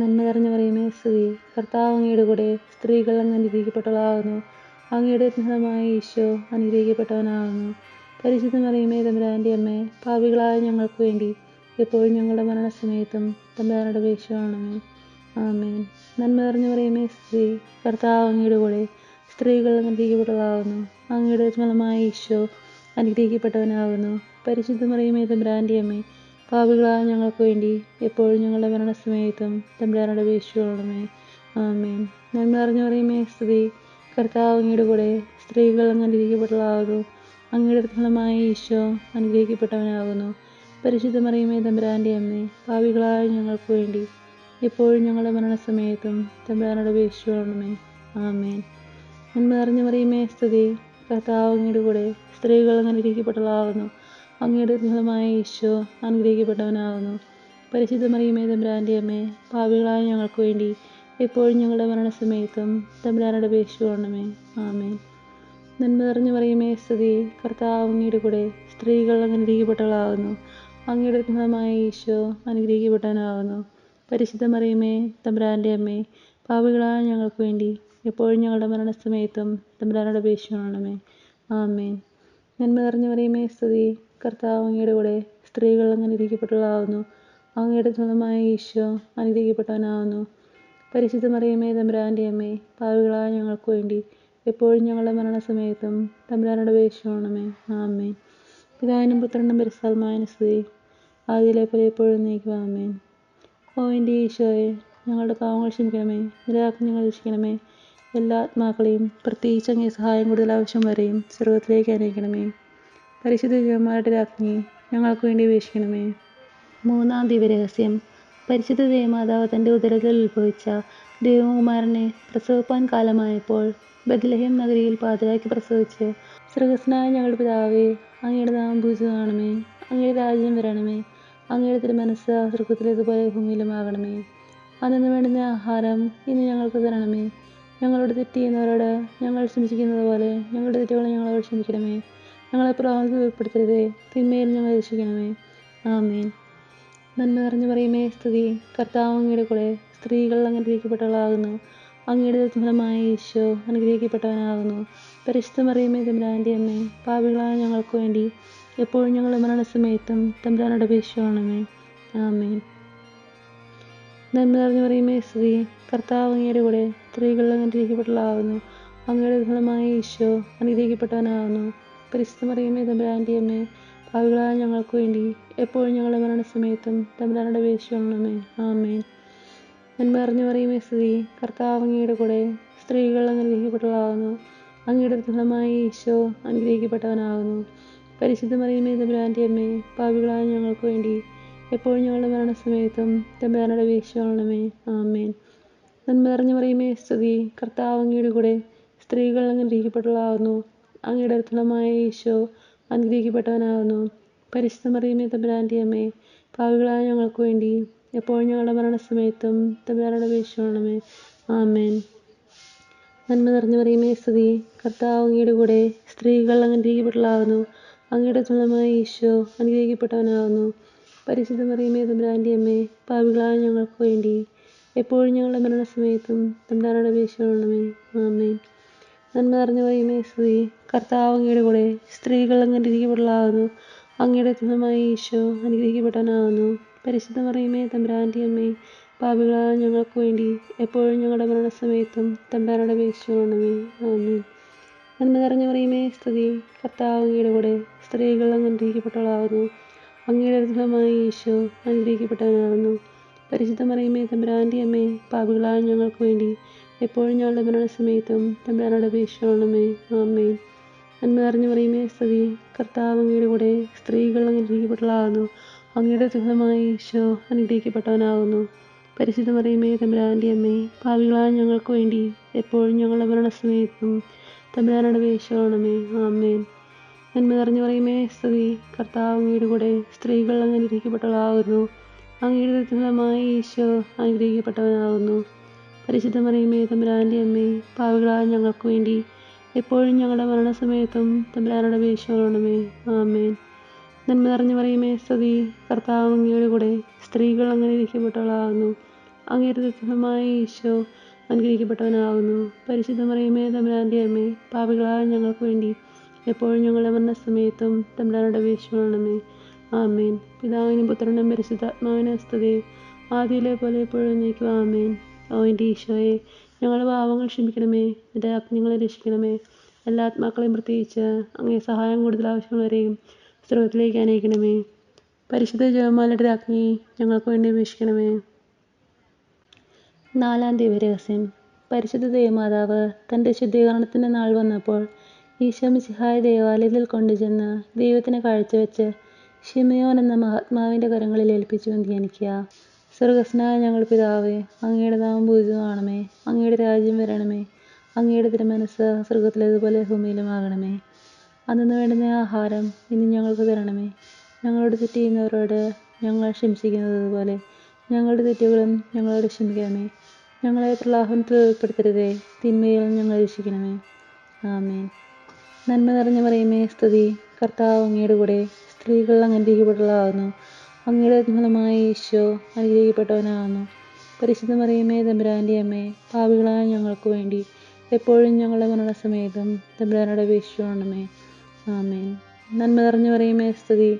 നന്മ നിറഞ്ഞ മറിയമേ സ്തുതി. കർത്താവ് അങ്ങയുടെ കൂടെ സ്ത്രീകൾ അങ്ങ് അനുഗ്രഹിക്കപ്പെട്ടവളാകുന്നു. അങ്ങയുടെ ഫലമായ ഈശോ അനുഗ്രഹിക്കപ്പെട്ടവനാകുന്നു. പരിശുദ്ധ മറിയമേ തമ്പുരാൻ്റെ അമ്മേ, പാപികളായ ഞങ്ങൾക്ക് വേണ്ടി എപ്പോഴും ഞങ്ങളുടെ മരണസമയത്തും തമ്പുരാനോട് അപേക്ഷിക്കണമേ. ആമേൻ. നന്മ നിറഞ്ഞ മറിയമേ സ്തുതി. കർത്താവ് അങ്ങയുടെ കൂടെ സ്ത്രീകൾ അങ്ങ് അനുഗ്രഹിക്കപ്പെട്ടവളാകുന്നു. അങ്ങയുടെ ഫലമായ ഈശോ അനുഗ്രഹിക്കപ്പെട്ടവനാകുന്നു. പരിശുദ്ധ മറിയമേ തമ്പുരാൻ്റെ അമ്മേ, പാപികളായ ഞങ്ങൾക്ക് വേണ്ടി എപ്പോഴും ഞങ്ങളുടെ മരണസമയത്തും തമ്പുരാനോട് അപേക്ഷിക്കണമേ. ആമേൻ. നന്മ നിറഞ്ഞ മറിയമേ സ്തുതി. കർത്താവ് അങ്ങയുടെ കൂടെ സ്ത്രീകൾ അങ്ങ് അനുഗ്രഹിക്കപ്പെട്ടവളാകുന്നു. അങ്ങയുടെ ഫലമായ ഈശോ അനുഗ്രഹിക്കപ്പെട്ടവനാകുന്നു. പരിശുദ്ധ മറിയമേ തമ്പുരാൻ്റെ അമ്മേ, പാപികളായ ഞങ്ങൾക്ക് വേണ്ടി എപ്പോഴും ഞങ്ങളുടെ മരണസമയത്തും തമ്പുരാനോട് അപേക്ഷിക്കണമേ. ആമേൻ. നന്മ നിറഞ്ഞ മറിയമേ സ്തുതി. കർത്താവ് അങ്ങയുടെ കൂടെ സ്ത്രീകൾ അങ്ങ് അനുഗ്രഹിക്കപ്പെട്ടവളാകുന്നു. അങ്ങയുടെ ഫലമായ ഈശോ അനുഗ്രഹിക്കപ്പെട്ടവനാകുന്നു. പരിശുദ്ധ മറിയമേ തമ്പുരാൻ്റെ അമ്മേ, പാപികളായ ഞങ്ങൾക്ക് വേണ്ടി എപ്പോഴും ഞങ്ങളുടെ മരണസമയത്തും തമ്പുരാനോട് അപേക്ഷിക്കണമേ. ആമേൻ. നന്മ നിറഞ്ഞ മറിയമേ സ്തുതി. കർത്താവ് അങ്ങയുടെ കൂടെ സ്ത്രീകൾ അങ്ങ് അനുഗ്രഹിക്കപ്പെട്ടവളാകുന്നു. അങ്ങയുടെ ഫലമായ ഈശോ അനുഗ്രഹിക്കപ്പെട്ടവനാകുന്നു. പരിശുദ്ധ മറിയമേ തമ്പുരാൻ്റെ അമ്മേ, പാപികളായ ഞങ്ങൾക്ക് വേണ്ടി എപ്പോഴും ഞങ്ങളുടെ മരണസമയത്തും തമ്പുരാനോട് അപേക്ഷിക്കണമേ. ആമേൻ. നന്മ നിറഞ്ഞ മറിയമേ സ്തുതി. കർത്താവ് അങ്ങയുടെ കൂടെ സ്ത്രീകൾ അങ്ങ് അനുഗ്രഹിക്കപ്പെട്ടവളാകുന്നു. അങ്ങയുടെ ഫലമായ ഈശോ അനുഗ്രഹിക്കപ്പെട്ടവനാകുന്നു. പരിശുദ്ധ മറിയമേ തമ്പുരാൻ്റെ അമ്മേ, പാപികളായ ഞങ്ങൾക്ക് വേണ്ടി എപ്പോഴും ഞങ്ങളുടെ മരണസമയത്തും തമ്പുരാനോട് അപേക്ഷിക്കണമേ. ആമേൻ. പിതാവിനും പുത്രനും പരിശുദ്ധാത്മാവിനും സ്തുതി, ആദിയിലെ പോലെ എപ്പോഴും എന്നേക്കും. ആമേൻ. ഓ എൻ്റെ ഈശോയെ, ഞങ്ങളുടെ പാവങ്ങൾ ക്ഷമിക്കണമേ, നിരാജ്ഞ ഞങ്ങൾ രക്ഷിക്കണമേ. എല്ലാ ആത്മാക്കളെയും പ്രത്യേകിച്ച് അങ്ങേ സഹായം കൂടുതൽ ആവശ്യം വരെയും സ്വർഗത്തിലേക്ക് അനയിക്കണമേ. പരിശുദ്ധ ജപമാലയുടെ രാജ്ഞി ഞങ്ങൾക്ക് വേണ്ടി അപേക്ഷിക്കണമേ. മൂന്നാം ദിവ്യരഹസ്യം. പരിശുദ്ധ ദേവമാതാവ് തൻ്റെ ഉദരത്തിൽ ഉത്ഭവിച്ച ദൈവകുമാരനെ പ്രസവിപ്പാൻ കാലമായപ്പോൾ ബത്ലഹേം നഗരിയിൽ പാതിരായ്ക്ക് പ്രസവിച്ച്, സ്വർഗസ്ഥനായ ഞങ്ങളുടെ പിതാവേ, അങ്ങയുടെ നാമം പൂജിതമാകണമേ, അങ്ങയുടെ രാജ്യം വരണമേ, അങ്ങയുടെ തിരുമനസ്സ് സ്വർഗത്തിലേതുപോലെ ഭൂമിയിലുമാകണമേ. അന്നു വേണ്ടുന്ന ആഹാരം ഇന്ന് ഞങ്ങൾക്ക് തരണമേ. ഞങ്ങളോട് തെറ്റ് ചെയ്യുന്നവരോട് ഞങ്ങൾ ക്ഷമിക്കുന്നത് പോലെ ഞങ്ങളുടെ തെറ്റുകൾ ഞങ്ങളോട് ക്ഷമിക്കണമേ. ഞങ്ങളെ പ്രലോഭനത്തിൽ ഉൾപ്പെടുത്തരുതേ, തിന്മയിൽ ഞങ്ങൾ രക്ഷിക്കണമേ. ആമേൻ. നന്മ നിറഞ്ഞു പറയുമേ സ്തുതി, കർത്താവ് അങ്ങയുടെ കൂടെ, സ്ത്രീകൾ അനുഗ്രഹിക്കപ്പെട്ടവളാകുന്നു, അങ്ങയുടെ ഫലമായ ഈശോ അനുഗ്രഹിക്കപ്പെട്ടവനാകുന്നു. പരിശുദ്ധ മറിയമേ തമ്പുരാൻ്റെ അമ്മേ, പാപികളായ ഞങ്ങൾക്ക് വേണ്ടി എപ്പോഴും ഞങ്ങളുടെ മരണസമയത്തും തമ്പുരാനോട് അപേക്ഷിക്കണമേ. ആമേൻ. നന്മ നിറഞ്ഞു പറയുമേ സ്തുതി, കർത്താവ് അങ്ങയുടെ കൂടെ, സ്ത്രീകൾ അനുഗ്രഹിക്കപ്പെട്ടവളാകുന്നു, അങ്ങയുടെ ഫലമായ ഈശോ അനുഗ്രഹിക്കപ്പെട്ടവനാകുന്നു. പരിശുദ്ധ മറിയമേ തമ്പുരാൻ്റെ അമ്മേ, പാപികളായ ഞങ്ങൾക്ക് വേണ്ടി എപ്പോഴും ഞങ്ങളുടെ മരണസമയത്തും തമ്പുരാനോട് അപേക്ഷിക്കണമേ. ആമേൻ. നന്മ നിറഞ്ഞു പറയുമേ സ്തുതി, കർത്താവ് അങ്ങയുടെ കൂടെ, സ്ത്രീകൾ അനുഗ്രഹിക്കപ്പെട്ടവളാകുന്നു, അങ്ങയുടെ ഫലമായ ഈശോ അനുഗ്രഹിക്കപ്പെട്ടവനാകുന്നു. പരിശുദ്ധ മറിയമേ തമ്പുരാൻ്റെ അമ്മേ, പാപികളായ ഞങ്ങൾക്ക് വേണ്ടി എപ്പോഴും ഞങ്ങളുടെ മരണസമയത്തും തമ്പുരാനോട് അപേക്ഷിക്കണമേ. ആമേൻ. നന്മ നിറഞ്ഞു പറയുമേ സ്തുതി, കർത്താവ് അങ്ങയുടെ കൂടെ, സ്ത്രീകൾ അനുഗ്രഹിക്കപ്പെട്ടവളാകുന്നു, അങ്ങയുടെ ഫലമായ ഈശോ അനുഗ്രഹിക്കപ്പെട്ടവനാകുന്നു. പരിശുദ്ധ മറിയമേ തമ്പുരാൻ്റെ അമ്മേ, പാപികളായ ഞങ്ങൾക്ക് വേണ്ടി എപ്പോഴും ഞങ്ങളുടെ മരണസമയത്തും തമ്പുരാനോട് അപേക്ഷിക്കണമേ. ആമേൻ. നന്മ നിറഞ്ഞു പറയുമേ സ്തുതി, കർത്താവ് അങ്ങയുടെ കൂടെ, സ്ത്രീകൾ അനുഗ്രഹിക്കപ്പെട്ടവളാകുന്നു, അങ്ങയുടെ ഫലമായ ഈശോ അനുഗ്രഹിക്കപ്പെട്ടവനാകുന്നു. പരിശുദ്ധ മറിയമേ തമ്പുരാൻ്റെ അമ്മേ, പാപികളായ ഞങ്ങൾക്ക് വേണ്ടി എപ്പോഴും ഞങ്ങളുടെ മരണസമയത്തും തമ്പുരാനോട് അപേക്ഷിക്കണമേ. ആമേൻ. നന്മ നിറഞ്ഞു പറയുമേ സ്തുതി, കർത്താവ് അങ്ങയുടെ കൂടെ, സ്ത്രീകൾ അനുഗ്രഹിക്കപ്പെട്ടവളാകുന്നു, അങ്ങയുടെ ഫലമായ ഈശോ അനുഗ്രഹിക്കപ്പെട്ടവനാകുന്നു. പരിശുദ്ധ മറിയമേ തമ്പുരാൻ്റെ അമ്മേ, പാപികളായ ഞങ്ങൾക്ക് വേണ്ടി എപ്പോഴും ഞങ്ങളുടെ മരണസമയത്തും തമ്പുരാനോട് അപേക്ഷിക്കണമേ. ആമേൻ. നന്മ നിറഞ്ഞു പറയുമേ സ്തുതി, കർത്താവ് അങ്ങയുടെ കൂടെ, സ്ത്രീകൾ അനുഗ്രഹിക്കപ്പെട്ടവളാകുന്നു, അങ്ങയുടെ ഫലമായ ഈശോ അനുഗ്രഹിക്കപ്പെട്ടവനാകുന്നു. പരിശുദ്ധ മറിയമേ തമ്പുരാൻ്റെ അമ്മേ, പാപികളായ ഞങ്ങൾക്ക് വേണ്ടി എപ്പോഴും ഞങ്ങളുടെ മരണസമയത്തും തമ്പുരാനോട് അപേക്ഷിക്കണമേ. ആമേൻ. നന്മ നിറഞ്ഞു പറയുമേ സ്തുതി, കർത്താവ് അങ്ങയുടെ കൂടെ, സ്ത്രീകൾ അനുഗ്രഹിക്കപ്പെട്ടവളാകുന്നു, അങ്ങയുടെ ഫലമായ ഈശോ അനുഗ്രഹിക്കപ്പെട്ടവനാകുന്നു. പരിശുദ്ധ മറിയമേ തമ്പുരാൻ്റെ അമ്മേ, പാപികളായ ഞങ്ങൾക്ക് വേണ്ടി എപ്പോഴും ഞങ്ങളുടെ മരണസമയത്തും തമ്പുരാനോട് അപേക്ഷിക്കണമേ. ആമേൻ. നന്മ നിറഞ്ഞു പറയുമേ സ്തുതി, കർത്താവ് അങ്ങയുടെ കൂടെ, സ്ത്രീകൾ അനുഗ്രഹിക്കപ്പെട്ടവളാകുന്നു, അങ്ങയുടെ ഫലമായ ഈശോ അനുഗ്രഹിക്കപ്പെട്ടവനാകുന്നു. പരിശുദ്ധ മറിയമേ തമ്പുരാൻ്റെ അമ്മേ, പാപികളായ ഞങ്ങൾക്ക് വേണ്ടി എപ്പോഴും ഞങ്ങളുടെ മരണസമയത്തും തമ്പുരാനോട് അപേക്ഷിക്കണമേ. ആമേൻ. നന്മ നിറഞ്ഞു പറയുമേ സ്തുതി, കർത്താവ് അങ്ങയുടെ കൂടെ, സ്ത്രീകൾ അനുഗ്രഹിക്കപ്പെട്ടവളാകുന്നു, അങ്ങയുടെ ഫലമായ ഈശോ അനുഗ്രഹിക്കപ്പെട്ടവനാകുന്നു. പരിശുദ്ധ മറിയമേ തമ്പുരാൻ്റെ അമ്മേ, പാപികളായ ഞങ്ങൾക്ക് വേണ്ടി എപ്പോഴും ഞങ്ങളുടെ മരണസമയത്തും തമ്പുരാനോട് അപേക്ഷിക്കണമേ. ആമേൻ. പിതാവിനും പുത്രനും പരിശുദ്ധാത്മാവിനും സ്തുതി, ആദിയിലെ പോലെ എപ്പോഴും എന്നേക്കും. ആമേൻ. ഓ എൻ്റെ ഈശോയെ, ഞങ്ങളുടെ പാവങ്ങൾ ക്ഷമിക്കണമേ, എൻ്റെ അജ്ഞങ്ങളെ രക്ഷിക്കണമേ. എല്ലാ ആത്മാക്കളെയും പ്രത്യേകിച്ച് അങ്ങേ സഹായം കൂടുതൽ ആവശ്യമുള്ളവരെയും സ്വർഗത്തിലേക്ക് അനയിക്കണമേ. പരിശുദ്ധ ജപമാലയുടെ രാജ്ഞി ഞങ്ങൾക്ക് വേണ്ടി അപേക്ഷിക്കണമേ. നാലാം ദിവ്യരഹസ്യം. പരിശുദ്ധ ദേവമാതാവ് തൻ്റെ ശുദ്ധീകരണത്തിൻ്റെ നാൾ വന്നപ്പോൾ ഈശോ മിശിഹായെ ദേവാലയത്തിൽ കൊണ്ടുചെന്ന് ദൈവത്തിന് കാഴ്ചവെച്ച് ശിമയോൻ എന്ന മഹാത്മാവിൻ്റെ കരങ്ങളിൽ ഏൽപ്പിച്ചു ധ്യാനിക്കുക. സ്വർഗസ്ഥനായ ഞങ്ങളുടെ പിതാവേ, അങ്ങയുടെ നാമം പൂജിതമാകണമേ, അങ്ങയുടെ രാജ്യം വരണമേ, അങ്ങയുടെ തിരുമനസ്സ് സ്വർഗത്തിലേതുപോലെ ഭൂമിയിലുമാകണമേ. അന്നു വേണ്ടുന്ന ആഹാരം ഇന്ന് ഞങ്ങൾക്ക് തരണമേ. ഞങ്ങളോട് തെറ്റ് ചെയ്യുന്നവരോട് ഞങ്ങൾ ക്ഷമിച്ചിരിക്കുന്നത് പോലെ ഞങ്ങളുടെ തെറ്റുകളും ഞങ്ങളോട് ക്ഷമിക്കണമേ. ഞങ്ങളെ പ്രലോഭനത്തിൽ ഉൾപ്പെടുത്തരുതേ, തിന്മയിൽ ഞങ്ങൾ രക്ഷിക്കണമേ. ആമേൻ. നന്മ നിറഞ്ഞു പറയുമേ സ്തുതി, കർത്താവ് അങ്ങയുടെ കൂടെ, സ്ത്രീകൾ അനുഗ്രഹിക്കപ്പെട്ടവളാകുന്നു, അങ്ങയുടെ ഫലമായ ഈശോ അനുഗ്രഹിക്കപ്പെട്ടവനാകുന്നു. പരിശുദ്ധ മറിയമേ തമ്പുരാൻ്റെ അമ്മേ, പാപികളായ ഞങ്ങൾക്ക് വേണ്ടി എപ്പോഴും ഞങ്ങളുടെ മരണസമയത്തും തമ്പുരാനോട് അപേക്ഷിക്കണമേ. ആമേൻ. നന്മ നിറഞ്ഞു പറയുമേ സ്തുതി,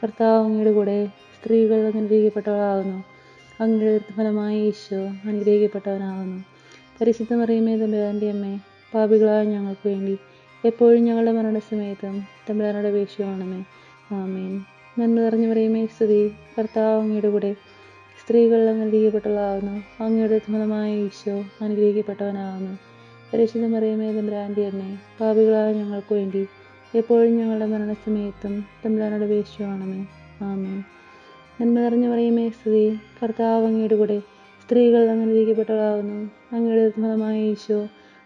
കർത്താവ് അങ്ങയുടെ കൂടെ, സ്ത്രീകൾ അനുഗ്രഹിക്കപ്പെട്ടവളാകുന്നു, അങ്ങയുടെ ഫലമായ ഈശോ അനുഗ്രഹിക്കപ്പെട്ടവനാകുന്നു. പരിശുദ്ധ മറിയമേ തമ്പുരാൻ്റെ അമ്മേ, പാപികളായ ഞങ്ങൾക്ക് വേണ്ടി എപ്പോഴും ഞങ്ങളുടെ മരണസമയത്തും തമ്പുരാനോട് അപേക്ഷിക്കണമേ. ആമേൻ. നന്മ നിറഞ്ഞ മറിയമേ സ്തുതി, കർത്താവ് അങ്ങയുടെ കൂടെ സ്ത്രീകൾ അനുഗ്രഹിക്കപ്പെട്ടവളാകുന്നു. അങ്ങയുടെ ഫലമായ ഈശോ അനുഗ്രഹിക്കപ്പെട്ടവനാകുന്നു. പരിശുദ്ധ മറിയമേ തമ്പുരാൻ്റെ അമ്മേ, പാപികളായ ഞങ്ങൾക്ക് വേണ്ടി എപ്പോഴും ഞങ്ങളുടെ മരണസമയത്തും തമ്പുരാനോട് അപേക്ഷിക്കണമേ. ആമേൻ. നന്മ നിറഞ്ഞ മറിയമേ സ്തുതി, കർത്താവ് അങ്ങയുടെ കൂടെ സ്ത്രീകൾ അനുഗ്രഹിക്കപ്പെട്ടവളാകുന്നു. അങ്ങയുടെ ഫലമായ ഈശോ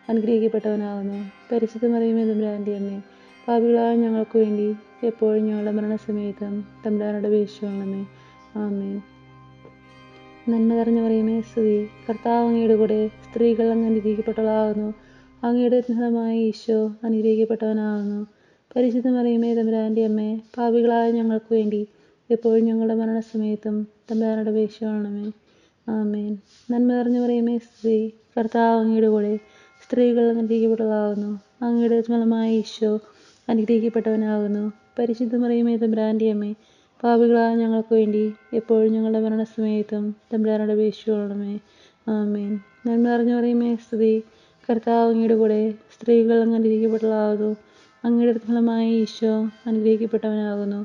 അനുഗ്രഹിക്കപ്പെട്ടവനാകുന്നു. പരിശുദ്ധ മറിയമേ തമ്പുരാൻ്റെ അമ്മേ, പാപികളായ ഞങ്ങൾക്ക് വേണ്ടി എപ്പോഴും ഞങ്ങളുടെ മരണസമയത്തും തമ്പുരാനോട് അപേക്ഷിക്കണമേ. ആമേൻ. നന്മ നിറഞ്ഞ മറിയമേ സ്തുതി, കർത്താവ് അങ്ങയുടെ കൂടെ സ്ത്രീകൾ അനുഗ്രഹിക്കപ്പെട്ടവളാകുന്നു. അങ്ങയുടെ ഫലമായ ഈശോ അനുഗ്രഹിക്കപ്പെട്ടവനാകുന്നു. പരിശുദ്ധ മറിയമേ തമ്പുരാൻ്റെ അമ്മേ, പാപികളായ ഞങ്ങൾക്ക് വേണ്ടി എപ്പോഴും ഞങ്ങളുടെ മരണസമയത്തും തമ്പുരാനോട് അപേക്ഷിക്കണമേ. ആമേൻ. നന്മ നിറഞ്ഞ മറിയമേ സ്തുതി, കർത്താവ് അങ്ങയുടെ കൂടെ സ്ത്രീകൾ അനുഗ്രഹിക്കപ്പെട്ടവളാകുന്നു. അങ്ങയുടെ ഫലമായ ഈശോ അനുഗ്രഹിക്കപ്പെട്ടവനാകുന്നു. പരിശുദ്ധ മറിയമേ തമ്പുരാൻ്റെ അമ്മേ, പാപികളായ ഞങ്ങൾക്ക് വേണ്ടി എപ്പോഴും ഞങ്ങളുടെ മരണസമയത്തും തമ്പുരാനോട് അപേക്ഷിക്കണമേ. ആമേൻ. നന്മ നിറഞ്ഞ മറിയമേ സ്തുതി, കർത്താവ് അങ്ങയുടെ കൂടെ സ്ത്രീകൾ അനുഗ്രഹിക്കപ്പെട്ടവളാകുന്നു. അങ്ങയുടെ ഫലമായ ഈശോ അനുഗ്രഹിക്കപ്പെട്ടവനാകുന്നു.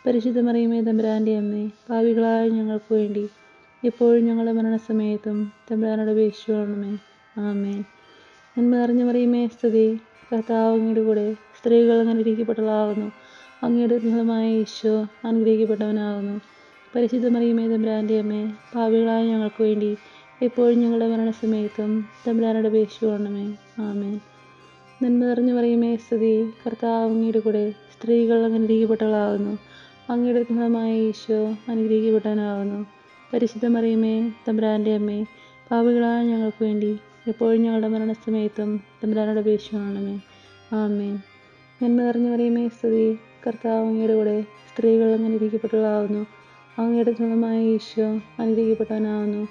പരിശുദ്ധ മറിയമേ തമ്പുരാൻ്റെ അമ്മേ, പാപികളായ ഞങ്ങൾക്ക് വേണ്ടി എപ്പോഴും ഞങ്ങളുടെ മരണസമയത്തും തമ്പുരാനോട് അപേക്ഷിക്കണമേ. ആമേൻ. നന്മ നിറഞ്ഞ മറിയമേ സ്തുതി, കർത്താവ് അങ്ങയുടെ കൂടെ സ്ത്രീകൾ അനുഗ്രഹിക്കപ്പെട്ടവളാകുന്നു. അങ്ങയുടെ ഫലമായ ഈശോ അനുഗ്രഹിക്കപ്പെട്ടവനാകുന്നു. പരിശുദ്ധ മറിയമേ തമ്പുരാൻ്റെ അമ്മേ, പാപികളായ ഞങ്ങൾക്ക് വേണ്ടി എപ്പോഴും ഞങ്ങളുടെ മരണസമയത്തും തമ്പുരാനോട് അപേക്ഷിക്കണമേ. ആമേൻ. നന്മ നിറഞ്ഞ മറിയമേ സ്തുതി, കർത്താവ് അങ്ങയുടെ കൂടെ സ്ത്രീകൾ അനുഗ്രഹിക്കപ്പെട്ടവളാകുന്നു. അങ്ങയുടെ ഫലമായ ഈശോ അനുഗ്രഹിക്കപ്പെട്ടവനാകുന്നു. പരിശുദ്ധ മറിയമേ തമ്പുരാൻ്റെ അമ്മേ, പാപികളായ ഞങ്ങൾക്ക് വേണ്ടി എപ്പോഴും ഞങ്ങളുടെ മരണസമയത്തും തമ്പുരാനോട് അപേക്ഷിക്കണമേ. ആമേൻ. നന്മ നിറഞ്ഞ മറിയമേ സ്തുതി, കർത്താവ് അങ്ങയുടെ കൂടെ സ്ത്രീകൾ അനുഗ്രഹിക്കപ്പെട്ടവളാകുന്നു. അങ്ങയുടെ ഫലമായ ഈശോ അനുഗ്രഹിക്കപ്പെട്ടവനാകുന്നു.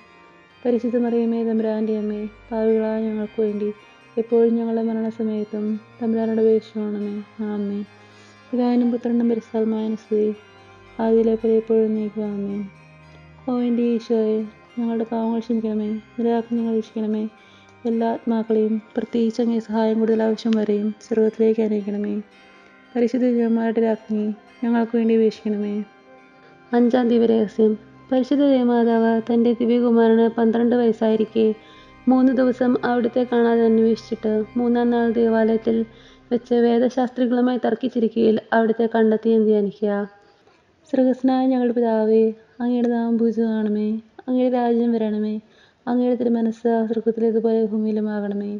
പരിശുദ്ധ മറിയമേ തമ്പുരാൻ്റെ അമ്മേ, പാപികളായ ഞങ്ങൾക്ക് വേണ്ടി എപ്പോഴും ഞങ്ങളുടെ മരണസമയത്തും തമ്പുരാനോട് അപേക്ഷിക്കണമേ. ആമേൻ. പിതാവിനും പുത്രനും പരിശുദ്ധാത്മാവിനും സ്തുതി, ആദിയിലെ പോലെ എപ്പോഴും നീക്കുക. ആമേൻ. ഓ എൻ്റെ ഈശോയെ, ഞങ്ങളുടെ പാവങ്ങൾ ക്ഷമിക്കണമേ, നിരാജ്ഞ ഞങ്ങൾ രക്ഷിക്കണമേ. എല്ലാ ആത്മാക്കളെയും പ്രത്യേകിച്ച് അങ്ങേ സഹായം കൂടുതൽ ആവശ്യം വരെയും സ്വർഗത്തിലേക്ക് അനയിക്കണമേ. പരിശുദ്ധ ജപമാലയുടെ രാജ്ഞി ഞങ്ങൾക്ക് വേണ്ടി അപേക്ഷിക്കണമേ. 5-ാം ദിവ്യരഹസ്യം. പരിശുദ്ധ ദേവമാതാവ് തൻ്റെ ദിവ്യകുമാരന് 12 വയസ്സായിരിക്കെ 3 ദിവസം അവിടുത്തെ കാണാതെ അന്വേഷിച്ചിട്ട് 3-ാം നാൾ ദേവാലയത്തിൽ വെച്ച് വേദശാസ്ത്രികളുമായി തർക്കിച്ചിരിക്കുകയിൽ അവിടുത്തെ കണ്ടെത്തിയെന്ന് ധ്യാനിക്കുക. സ്വർഗസ്ഥനായ ഞങ്ങളുടെ പിതാവേ, അങ്ങയുടെ നാമം പൂജിതമാകണമേ. അങ്ങയുടെ രാജ്യം വരണമേ. അങ്ങയുടെ തിരുമനസ്സ് സ്വർഗത്തിലേതുപോലെ ഭൂമിയിലുമാകണമേ.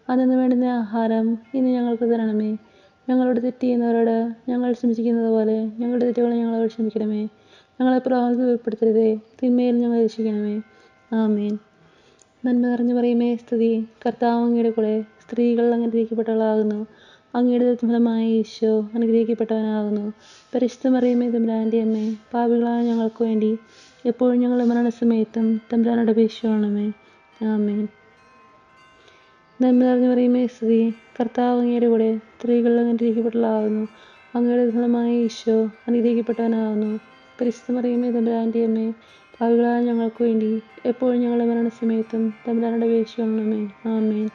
അന്നു വേണ്ടുന്ന ആഹാരം ഇന്ന് ഞങ്ങൾക്ക് തരണമേ. ഞങ്ങളോട് തെറ്റ് ചെയ്യുന്നവരോട് ഞങ്ങൾ ക്ഷമിക്കുന്നത് പോലെ ഞങ്ങളുടെ തെറ്റുകളെ ഞങ്ങളോട് ക്ഷമിക്കണമേ. ഞങ്ങളെ പ്രലോഭനത്തിൽ ഉൾപ്പെടുത്തരുതേ, തിന്മയിൽ ഞങ്ങളെ രക്ഷിക്കണമേ. ആമേൻ. നന്മ നിറഞ്ഞ മറിയമേ സ്തുതി, കർത്താവ് അങ്ങയുടെ കൂടെ സ്ത്രീകൾ അനുഗ്രഹിക്കപ്പെട്ടവളാകുന്നു. അങ്ങയുടെ ഫലമായ ഈശോ അനുഗ്രഹിക്കപ്പെട്ടവനാകുന്നു. പരിശുദ്ധ മറിയമേ തമ്പുരാൻ്റെ അമ്മേ, പാപികളായ ഞങ്ങൾക്ക് വേണ്ടി എപ്പോഴും ഞങ്ങളുടെ മരണസമയത്തും തമ്പുരാനോട് അപേക്ഷിക്കണമേ. ആമേൻ. നന്മ നിറഞ്ഞ മറിയമേ സ്തുതി, കർത്താവ് അങ്ങയുടെ കൂടെ സ്ത്രീകൾ അനുഗ്രഹിക്കപ്പെട്ടവളാകുന്നു. അങ്ങയുടെ ഫലമായ ഈശോ അനുഗ്രഹിക്കപ്പെട്ടവനാകുന്നു. പരിശുദ്ധ മറിയമേ തമ്പുരാൻ്റെ അമ്മേ, പാപികളായ ഞങ്ങൾക്ക് വേണ്ടി എപ്പോഴും ഞങ്ങളുടെ മരണസമയത്തും തമ്പുരാനോട് അപേക്ഷിക്കണമേ. ആമേൻ.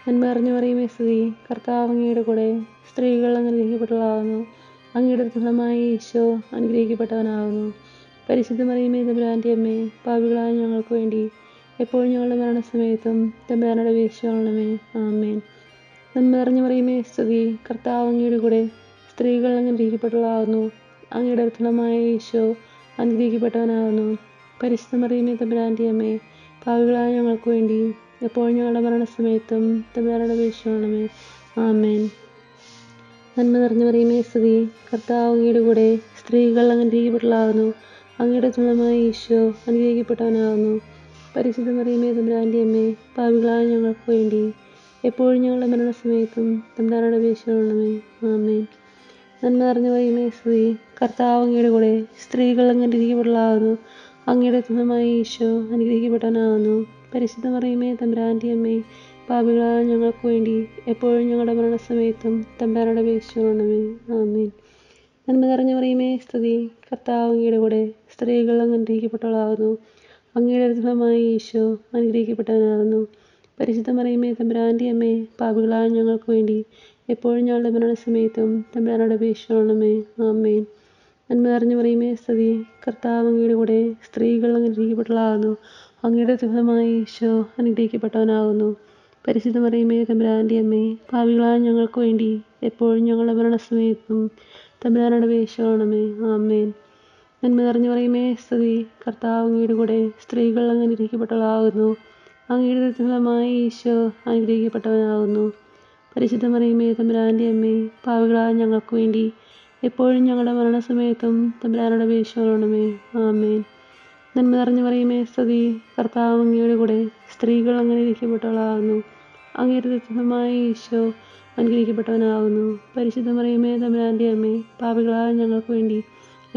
നന്മ നിറഞ്ഞ മറിയമേ സ്തുതി, കർത്താവ് അങ്ങയുടെ കൂടെ സ്ത്രീകൾ അനുഗ്രഹിക്കപ്പെട്ടവളാകുന്നു. അങ്ങയുടെ ഫലമായ ഈശോ അനുഗ്രഹിക്കപ്പെട്ടവനാകുന്നു. പരിശുദ്ധ മറിയമേ തമ്പുരാൻ്റെ അമ്മേ, പാപികളായ ഞങ്ങൾക്ക് വേണ്ടി എപ്പോഴും ഞങ്ങളുടെ മരണസമയത്തും തമ്പുരാനോട് അപേക്ഷിക്കണമേ. ആമേൻ. നന്മ നിറഞ്ഞ മറിയമേ സ്തുതി, കർത്താവ് അങ്ങയുടെ കൂടെ സ്ത്രീകൾ അനുഗ്രഹിക്കപ്പെട്ടവളാകുന്നു. അങ്ങയുടെ ഫലമായ ഈശോ അനുഗ്രഹിക്കപ്പെട്ടവനാകുന്നു. പരിശുദ്ധ മറിയമേ തമ്പുരാൻ്റെ അമ്മേ, പാപികളായ ഞങ്ങൾക്ക് വേണ്ടി എപ്പോഴും ഞങ്ങളുടെ മരണസമയത്തും തമ്പുരാനോട് അപേക്ഷിക്കണമേ. ആമേൻ. നന്മ നിറഞ്ഞ മറിയമേ സ്തുതി, കർത്താവ് അങ്ങയുടെ കൂടെ സ്ത്രീകൾ അനുഗ്രഹിക്കപ്പെട്ടവളാകുന്നു. അങ്ങയുടെ ഫലമായ ഈശോ അനുഗ്രഹിക്കപ്പെട്ടവനാകുന്നു. പരിശുദ്ധ മറിയമേ തമ്പുരാൻ്റെ അമ്മേ, പാപികളായ ഞങ്ങൾക്ക് വേണ്ടി എപ്പോഴും ഞങ്ങളുടെ മരണസമയത്തും തമ്പുരാനോട് അപേക്ഷിക്കണമേ. ആമേൻ. നന്മ നിറഞ്ഞ മറിയമേ സ്തുതി, കർത്താവ് അങ്ങയുടെ കൂടെ സ്ത്രീകൾ അനുഗ്രഹിക്കപ്പെട്ടവളാകുന്നു. അങ്ങയുടെ ഫലമായ ഈശോ അനുഗ്രഹിക്കപ്പെട്ടവനാകുന്നു. പരിശുദ്ധ മറിയമേ തമ്പുരാൻ്റെ അമ്മേ, പാപികളായ ഞങ്ങൾക്ക് വേണ്ടി എപ്പോഴും ഞങ്ങളുടെ മരണസമയത്തും തമ്പുരാനോട് അപേക്ഷിക്കണമേ. ആമേൻ. നന്മ നിറഞ്ഞ മറിയമേ സ്തുതി, കർത്താവ് അങ്ങയുടെ കൂടെ സ്ത്രീകൾ അനുഗ്രഹിക്കപ്പെട്ടവളാകുന്നു. അങ്ങയുടെ അത്ഭുതമായ ഈശോ അനുഗ്രഹിക്കപ്പെട്ടവനാകുന്നു. പരിശുദ്ധ മറിയമേ തമ്പുരാൻ്റെ അമ്മേ, പാപികളായ ഞങ്ങൾക്ക് വേണ്ടി എപ്പോഴും ഞങ്ങളുടെ മരണസമയത്തും തമ്പുരാനോട് അപേക്ഷിക്കണമേ. ആമേൻ. നന്മ നിറഞ്ഞ മറിയമേ സ്തുതി, കർത്താവ് അങ്ങയുടെ കൂടെ സ്ത്രീകൾ അനുഗ്രഹിക്കപ്പെട്ടവളാകുന്നു. അങ്ങയുടെ അത്ഭുതമായ ഈശോ അനുഗ്രഹിക്കപ്പെട്ടവനാകുന്നു. പരിശുദ്ധ മറിയമേ തമ്പുരാൻ്റെ അമ്മേ, പാപികളായ ഞങ്ങൾക്ക് വേണ്ടി എപ്പോഴും ഞങ്ങളുടെ മരണസമയത്തും തമ്പുരാനോട് അപേക്ഷിക്കണമേ. ആമേൻ. നന്മ നിറഞ്ഞ മറിയമേ സ്തുതി, കർത്താവ് അങ്ങയുടെ കൂടെ സ്ത്രീകൾ അനുഗ്രഹിക്കപ്പെട്ടവളാകുന്നു. അങ്ങയുടെ അത്ഭുതമായ ഈശോ അനുഗ്രഹിക്കപ്പെട്ടവനാകുന്നു. പരിശുദ്ധ മറിയമേ തമ്പുരാൻ്റെ അമ്മേ, പാപികളായ ഞങ്ങൾക്ക് വേണ്ടി എപ്പോഴും ഞങ്ങളുടെ മരണസമയത്തും തമ്പുരാനോട് അപേക്ഷിക്കണമേ. ആമേൻ. നന്മ നിറഞ്ഞ മറിയമേ സ്തുതി, കർത്താവ് അങ്ങയുടെ കൂടെ സ്ത്രീകൾ അനുഗ്രഹിക്കപ്പെട്ടവളാകുന്നു. അങ്ങയുടെ അത്ഭുതമായ ഈശോ അനുഗ്രഹിക്കപ്പെട്ടവനാകുന്നു. പരിശുദ്ധ മറിയമേ തമ്പുരാൻ്റെ അമ്മേ, പാപികളായ ഞങ്ങൾക്ക് വേണ്ടി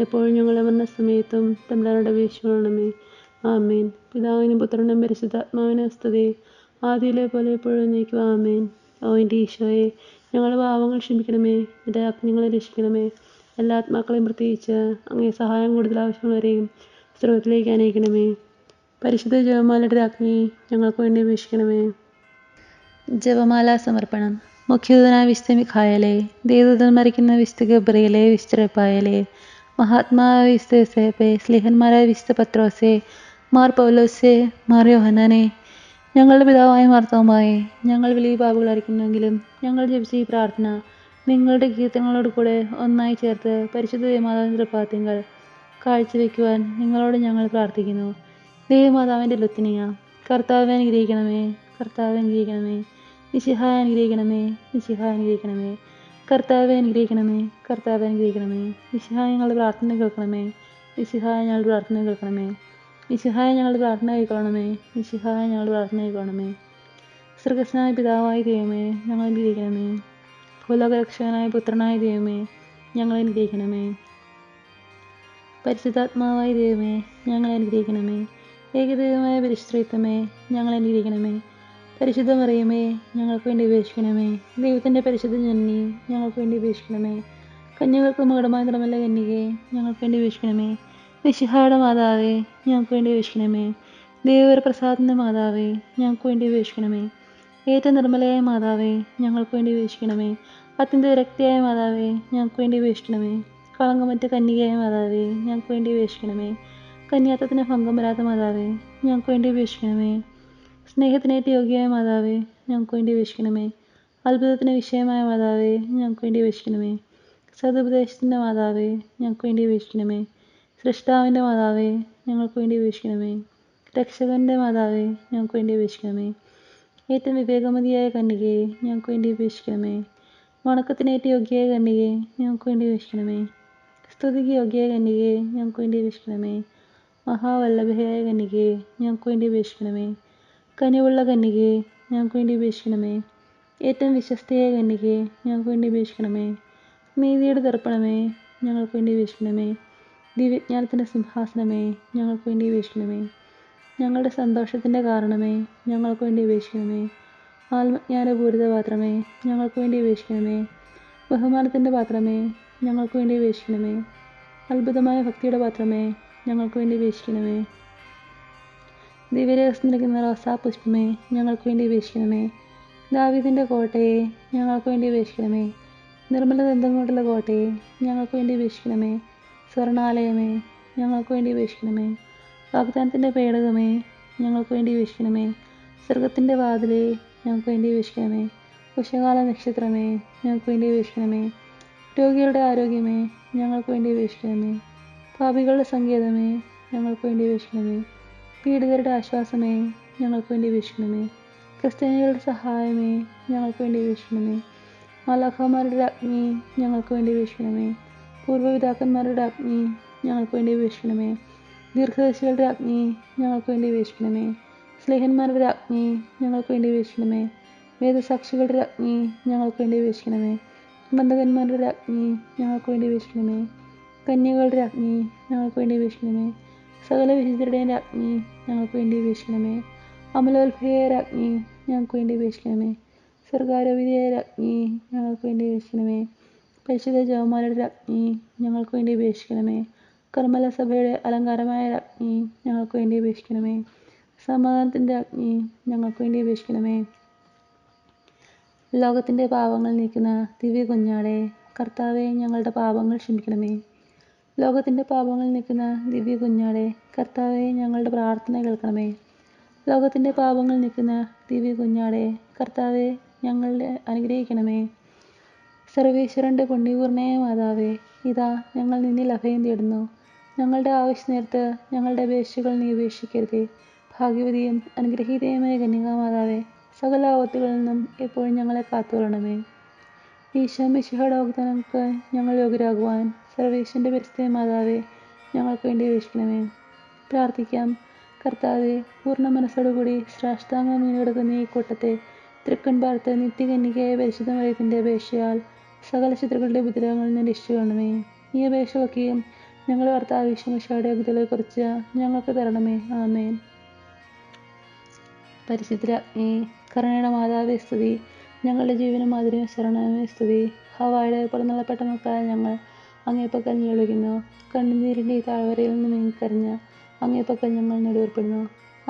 എപ്പോഴും ഞങ്ങളുടെ മരണസമയത്തും തമ്പുരാനോട് അപേക്ഷിക്കണമേ. ആമേൻ. പിതാവിനും പുത്രനും പരിശുദ്ധാത്മാവിനും സ്തുതി, ആദിയിലെ പോലെ എപ്പോഴും നീക്കും. ആമേൻ. ഓ എൻ്റെ ഈശോയെ, ഞങ്ങളുടെ പാപങ്ങൾ ക്ഷമിക്കണമേ, എൻ്റെ ആത്മാക്കളെ രക്ഷിക്കണമേ. എല്ലാ ആത്മാക്കളെയും പ്രത്യേകിച്ച് അങ്ങേ സഹായം കൂടുതൽ ആവശ്യമുള്ളവരെയും സ്രോതത്തിലേക്ക് അനയിക്കണമേ. പരിശുദ്ധ ജപമാലയുടെ രാജ്ഞി ഞങ്ങൾക്ക് വേണ്ടി അപേക്ഷിക്കണമേ. ജപമാല സമർപ്പണം. മുഖ്യദൂതനായ വിശുദ്ധ മിഖായേലേ, ദേവദൂതൻ മരിക്കുന്ന വിശുദ്ധ ഗബ്രിയേലേ, വിശുദ്ധ റഫായേലേ, മഹാത്മാവായ വിശുദ്ധ യോസേപ്പേ, സ്ലീഹന്മാരായ വിശുദ്ധ പത്രോസേ, മാർ പൗലോസേ, മാർ യോഹന്നാനേ, ഞങ്ങളുടെ പിതാവായ മാർത്തോമായേ, ഞങ്ങൾ വലിയ പാപികളായിരിക്കുന്നെങ്കിലും ഞങ്ങൾ ജപിച്ച ഈ പ്രാർത്ഥന നിങ്ങളുടെ കീർത്തനങ്ങളോട് കൂടെ ഒന്നായി ചേർത്ത് പരിശുദ്ധ ദേവമാതാവിൻ്റെ തൃപ്പാദത്തിങ്കൽ കാഴ്ചവെക്കുവാൻ നിങ്ങളോട് ഞങ്ങൾ പ്രാർത്ഥിക്കുന്നു. ദേവമാതാവിൻ്റെ ലുത്തിനിയ, കർത്താവെ അനുഗ്രഹിക്കണമേ, കർത്താവെ അനുഗ്രഹിക്കണമേ. മിശിഹായെ അനുഗ്രഹിക്കണമേ, മിശിഹായെ അനുഗ്രഹിക്കണമേ. കർത്താവെ അനുഗ്രഹിക്കണമേ, കർത്താവെ അനുഗ്രഹിക്കണമേ. മിശിഹായെ ഞങ്ങളുടെ പ്രാർത്ഥന കേൾക്കണമേ, മിശിഹായെ ഞങ്ങളുടെ പ്രാർത്ഥന കേൾക്കണമേ. മിശിഹായെ ഞങ്ങളുടെ പ്രാർത്ഥന കേൾക്കണമേ, മിശിഹായെ ഞങ്ങളുടെ പ്രാർത്ഥന കേൾക്കണമേ. സ്വർഗ്ഗസ്ഥനായ പിതാവായ ദൈവമേ, ഞങ്ങൾ അനുഗ്രഹിക്കണമേ. ഭൂലോകരക്ഷകനായ പുത്രനായ ദൈവമേ, ഞങ്ങൾ അനുഗ്രഹിക്കണമേ. പരിശുദ്ധാത്മാവായ ദൈവമേ, ഞങ്ങളെ അനുഗ്രഹിക്കണമേ. ഏകദൈവമായ പരിശുദ്ധത്വമേ, ഞങ്ങളെ അനുഗ്രഹിക്കണമേ. പരിശുദ്ധ മറിയമേ, ഞങ്ങൾക്ക് വേണ്ടി അപേക്ഷിക്കണമേ. ദൈവത്തിൻ്റെ പരിശുദ്ധ ജനനി, ഞങ്ങൾക്ക് വേണ്ടി അപേക്ഷിക്കണമേ. കന്യകൾക്ക് മകുടമായ നിർമ്മല കന്യകേ, ഞങ്ങൾക്ക് വേണ്ടി അപേക്ഷിക്കണമേ. മിശിഹായുടെ മാതാവേ, ഞങ്ങൾക്ക് വേണ്ടി അപേക്ഷിക്കണമേ. ദൈവപ്രസാദത്തിൻ്റെ മാതാവേ, ഞങ്ങൾക്ക് വേണ്ടി അപേക്ഷിക്കണമേ. ഏറ്റവും നിർമ്മലയായ മാതാവേ, ഞങ്ങൾക്ക് വേണ്ടി അപേക്ഷിക്കണമേ. അത്യന്ത വിരക്തിയായ മാതാവേ, ഞങ്ങൾക്ക് വേണ്ടി അപേക്ഷിക്കണമേ. കളങ്കമറ്റ കന്യകയായ മാതാവേ, ഞങ്ങൾക്ക് വേണ്ടി അപേക്ഷിക്കണമേ. കന്യാത്വത്തിന് ഭംഗം വരാത്ത മാതാവേ, ഞങ്ങൾക്ക് വേണ്ടി അപേക്ഷിക്കണമേ. സ്നേഹത്തിനേറ്റ യോഗ്യയായ മാതാവേ, ഞങ്ങൾക്ക് വേണ്ടി അപേക്ഷിക്കണമേ. അത്ഭുതത്തിന് വിഷയമായ മാതാവേ, ഞങ്ങൾക്ക് വേണ്ടി അപേക്ഷിക്കണമേ. സതുപദേശത്തിൻ്റെ മാതാവേ, ഞങ്ങൾക്ക് വേണ്ടി അപേക്ഷിക്കണമേ. സൃഷ്ടാവിൻ്റെ മാതാവേ, ഞങ്ങൾക്ക് വേണ്ടി അപേക്ഷിക്കണമേ. രക്ഷകൻ്റെ മാതാവേ, ഞങ്ങൾക്ക് വേണ്ടി അപേക്ഷിക്കണമേ. ഏറ്റവും വിവേകമതിയായ കന്യകയെ, ഞങ്ങൾക്ക് വേണ്ടി അപേക്ഷിക്കണമേ. വണക്കത്തിനേറ്റ യോഗ്യയായ കന്യകയെ, ഞങ്ങൾക്ക് വേണ്ടി അപേക്ഷിക്കണമേ. സ്തുതിക്ക് യോഗ്യയായ കന്യകയെ, ഞങ്ങൾക്ക് വേണ്ടി അപേക്ഷിക്കണമേ. മഹാവല്ലഭയായ കന്യകയെ, ഞങ്ങൾക്ക് വേണ്ടി അപേക്ഷിക്കണമേ. കനിവുള്ള കന്യകയെ, ഞങ്ങൾക്ക് വേണ്ടി അപേക്ഷിക്കണമേ. ഏറ്റവും വിശ്വസ്തയായ കന്യകയെ, ഞങ്ങൾക്ക് വേണ്ടി അപേക്ഷിക്കണമേ. നീതിയുടെ ദർപ്പണമേ, ഞങ്ങൾക്ക് വേണ്ടി അപേക്ഷിക്കണമേ. ദിവ്യജ്ഞാനത്തിൻ്റെ സിംഹാസനമേ, ഞങ്ങൾക്ക് വേണ്ടി അപേക്ഷിക്കണമേ. ഞങ്ങളുടെ സന്തോഷത്തിൻ്റെ കാരണമേ, ഞങ്ങൾക്ക് വേണ്ടി അപേക്ഷിക്കണമേ. ആത്മജ്ഞാനപൂരിത പാത്രമേ, ഞങ്ങൾക്ക് വേണ്ടി അപേക്ഷിക്കണമേ. ബഹുമാനത്തിൻ്റെ പാത്രമേ, ഞങ്ങൾക്ക് വേണ്ടി അപേക്ഷിക്കണമേ. അത്ഭുതമായ ഭക്തിയുടെ പാത്രമേ, ഞങ്ങൾക്ക് വേണ്ടി അപേക്ഷിക്കണമേ. ദിവ്യരഹസ്യം നിൽക്കുന്ന റോസാപുഷ്പമേ, ഞങ്ങൾക്ക് വേണ്ടി അപേക്ഷിക്കണമേ. ദാവീദിൻ്റെ കോട്ടയെ, ഞങ്ങൾക്ക് വേണ്ടി അപേക്ഷിക്കണമേ. നിർമ്മല ദന്തം കൊണ്ടുള്ള കോട്ടയെ, ഞങ്ങൾക്ക് വേണ്ടി അപേക്ഷിക്കണമേ. സ്വർണാലയമേ, ഞങ്ങൾക്ക് വേണ്ടി അപേക്ഷിക്കണമേ. വാഗ്ദാനത്തിൻ്റെ പേടകമേ, ഞങ്ങൾക്ക് വേണ്ടി അപേക്ഷിക്കണമേ. സ്വർഗത്തിൻ്റെ വാതിലേ, ഞങ്ങൾക്ക് വേണ്ടി അപേക്ഷിക്കണമേ. ഉഷകാല നക്ഷത്രമേ, ഞങ്ങൾക്ക് വേണ്ടി അപേക്ഷിക്കണമേ. രോഗികളുടെ ആരോഗ്യമേ, ഞങ്ങൾക്ക് വേണ്ടി അപേക്ഷിക്കണമേ. പാപികളുടെ സങ്കേതമേ, ഞങ്ങൾക്ക് വേണ്ടി അപേക്ഷിക്കണമേ. പീഡിതരുടെ ആശ്വാസമേ, ഞങ്ങൾക്ക് വേണ്ടി അപേക്ഷിക്കണമേ. ക്രിസ്ത്യാനികളുടെ സഹായമേ, ഞങ്ങൾക്ക് വേണ്ടി അപേക്ഷിക്കണമേ. മാലാഖമാരുടെ രാജ്ഞി, ഞങ്ങൾക്ക് വേണ്ടി അപേക്ഷിക്കണമേ. പൂർവ്വപിതാക്കന്മാരുടെ രാജ്ഞി, ഞങ്ങൾക്ക് വേണ്ടി അപേക്ഷിക്കണമേ. ദീർഘദർശികളുടെ രാജ്ഞി, ഞങ്ങൾക്ക് വേണ്ടി അപേക്ഷിക്കണമേ. സ്ലേഹന്മാരുടെ രാജ്ഞി, ഞങ്ങൾക്ക് വേണ്ടി അപേക്ഷിക്കണമേ. വേദസാക്ഷികളുടെ രാജ്ഞി, ഞങ്ങൾക്ക് വേണ്ടി അപേക്ഷിക്കണമേ. ബന്ധകന്മാരുടെ രാജ്ഞി, ഞങ്ങൾക്ക് വേണ്ടി അപേക്ഷിക്കണമേ. കന്യകളുടെ രാജ്ഞി, ഞങ്ങൾക്ക് വേണ്ടി അപേക്ഷിക്കണമേ. സകല വിശുദ്ധരുടെയും രാജ്ഞി, ഞങ്ങൾക്ക് വേണ്ടി അപേക്ഷിക്കണമേ. അമലോത്ഭയായ രാജ്ഞി, ഞങ്ങൾക്ക് വേണ്ടി അപേക്ഷിക്കണമേ. സ്വർഗാരോപിതയായ രാജ്ഞി, ഞങ്ങൾക്ക് വേണ്ടി അപേക്ഷിക്കണമേ. പരിശുദ്ധ ജപമാലയുടെ രാജ്ഞി, ഞങ്ങൾക്ക് വേണ്ടി അപേക്ഷിക്കണമേ. കർമ്മല സഭയുടെ അലങ്കാരമായ രാജ്ഞി, ഞങ്ങൾക്ക് വേണ്ടി അപേക്ഷിക്കണമേ. സമാധാനത്തിൻ്റെ രാജ്ഞി, ഞങ്ങൾക്ക് വേണ്ടി അപേക്ഷിക്കണമേ. ലോകത്തിൻ്റെ പാപങ്ങൾ നീക്കുന്ന ദിവ്യ കുഞ്ഞാടേ, കർത്താവെ, ഞങ്ങളുടെ പാപങ്ങൾ ക്ഷമിക്കണമേ. ലോകത്തിൻ്റെ പാപങ്ങൾ നീക്കുന്ന ദിവ്യ കുഞ്ഞാടേ, കർത്താവെ, ഞങ്ങളുടെ പ്രാർത്ഥന കേൾക്കണമേ. ലോകത്തിൻ്റെ പാപങ്ങൾ നീക്കുന്ന ദിവ്യ കുഞ്ഞാടേ, കർത്താവെ, ഞങ്ങളെ അനുഗ്രഹിക്കണമേ. സർവേശ്വരൻ്റെ പുണ്യപൂർണ്ണയായ മാതാവേ, ഇതാ ഞങ്ങൾ നിന്നിൽ അഭയം തേടുന്നു. ഞങ്ങളുടെ ആവശ്യനേരത്ത് ഞങ്ങളുടെ അപേക്ഷകൾ നീ ഉപേക്ഷിക്കരുതേ. ഭാഗ്യവതിയും അനുഗ്രഹീതയുമായ കന്യകാമാതാവേ, സകല ആപത്തുകളിൽ നിന്നും എപ്പോഴും ഞങ്ങളെ കാത്തുകൊള്ളണമേ. ഈശോ മിശിഹായുടെ വാഗ്ദാനങ്ങൾക്ക് ഞങ്ങൾ യോഗ്യരാകുവാൻ സർവേശ്വരൻ്റെ പരിശുദ്ധ മാതാവേ, ഞങ്ങൾക്ക് വേണ്ടി അപേക്ഷിക്കണമേ. പ്രാർത്ഥിക്കാം. കർത്താവെ, പൂർണ്ണ മനസ്സോടുകൂടി സാഷ്ടാംഗം വീണ് കിടക്കുന്ന ഈ കൂട്ടത്തെ തൃക്കൺ പാർത്ത് നിത്യകന്യകയായ പരിശുദ്ധ മറിയത്തിൻ്റെ അപേക്ഷയാൽ സകല ശത്രുക്കളുടെ ഉപദ്രവങ്ങളിൽ നിന്ന് രക്ഷിക്കണമേ. ഈ അപേക്ഷയൊക്കെയും ഞങ്ങളുടെ കർത്താവ് ഈശോ മിശിഹായുടെ യോഗ്യതകളെക്കുറിച്ച് ഞങ്ങൾക്ക് തരണമേ. ആമേൻ. പരിശുദ്ധ രാജ്ഞി, കരുണയുടെ മാതാവേ സ്തുതി. ഞങ്ങളുടെ ജീവനും മാതിരിയും ശരണമേ സ്തുതി. ഹവ്വായുടെ പുറന്തള്ളപ്പെട്ട മക്കളായ ഞങ്ങൾ അങ്ങേപ്പക്കൽ വിളിക്കുന്നു. കണ്ണുനീരിൻ്റെ ഈ താഴ്വരയിൽ നിന്ന് നീങ്ങിക്കരഞ്ഞ് അങ്ങേപ്പക്കൽ ഞങ്ങൾ നെടുവേർപ്പെടുന്നു.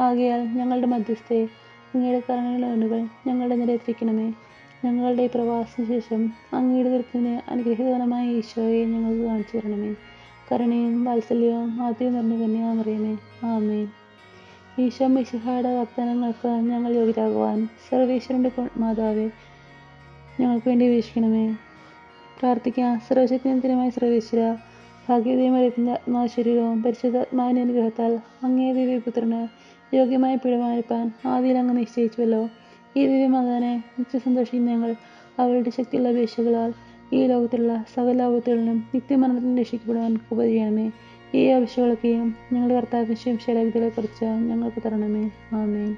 ആകയാൽ ഞങ്ങളുടെ മധ്യസ്ഥെ, അങ്ങയുടെ കരുണയുള്ള കണ്ണുകൾ ഞങ്ങളുടെ നിരത്തിരിക്കണമേ. ഞങ്ങളുടെ ഈ പ്രവാസത്തിന് ശേഷം അങ്ങയുടെ ദൃത്തിന് അനുഗ്രഹീതമായ ഈശോയെ ഞങ്ങൾക്ക് കാണിച്ചു തരണമേ. കരുണയും വാത്സല്യവും ആദ്യം നിറഞ്ഞ കന്യാമറിയമേ. ആമേൻ. ഈശോ മിശിഹായുടെ വാഗ്ദാനങ്ങൾക്ക് ഞങ്ങൾ യോഗ്യരാകുവാൻ സർവേശ്വരൻ്റെ മാതാവേ, ഞങ്ങൾക്ക് വേണ്ടി അപേക്ഷിക്കണമേ. പ്രാർത്ഥിക്കാം. സർവശക്തിനിത്യമായ സർവേശ്വര, ഭാഗ്യവതിയും മറിയത്തിൻ്റെ ആത്മാശരീരവും പരിശുദ്ധാത്മാവിൻ്റെ അനുഗ്രഹത്താൽ അങ്ങേ ദിവ്യപുത്രന് യോഗ്യമായ പിഴമാനിപ്പാൻ ആദിയിൽ അങ്ങ് നിശ്ചയിച്ചുവല്ലോ. ഈ ദിവ്യമാതാവിനെ നിത്യസന്തോഷിക്കുന്ന ഞങ്ങൾ അവളുടെ ശക്തിയുള്ള അപേക്ഷകളാൽ ഈ ലോകത്തിലുള്ള സകല ആപത്തുകളിലും നിത്യമരണത്തിൽ രക്ഷിക്കപ്പെടുവാൻ കൃപ ചെയ്യണമേ. ഈ അപേക്ഷകളൊക്കെയും ഞങ്ങളുടെ കർത്താവിൻ്റെ ശംശയലവിധകളെക്കുറിച്ച് ഞങ്ങൾക്ക് തരണമേ. ആമേൻ.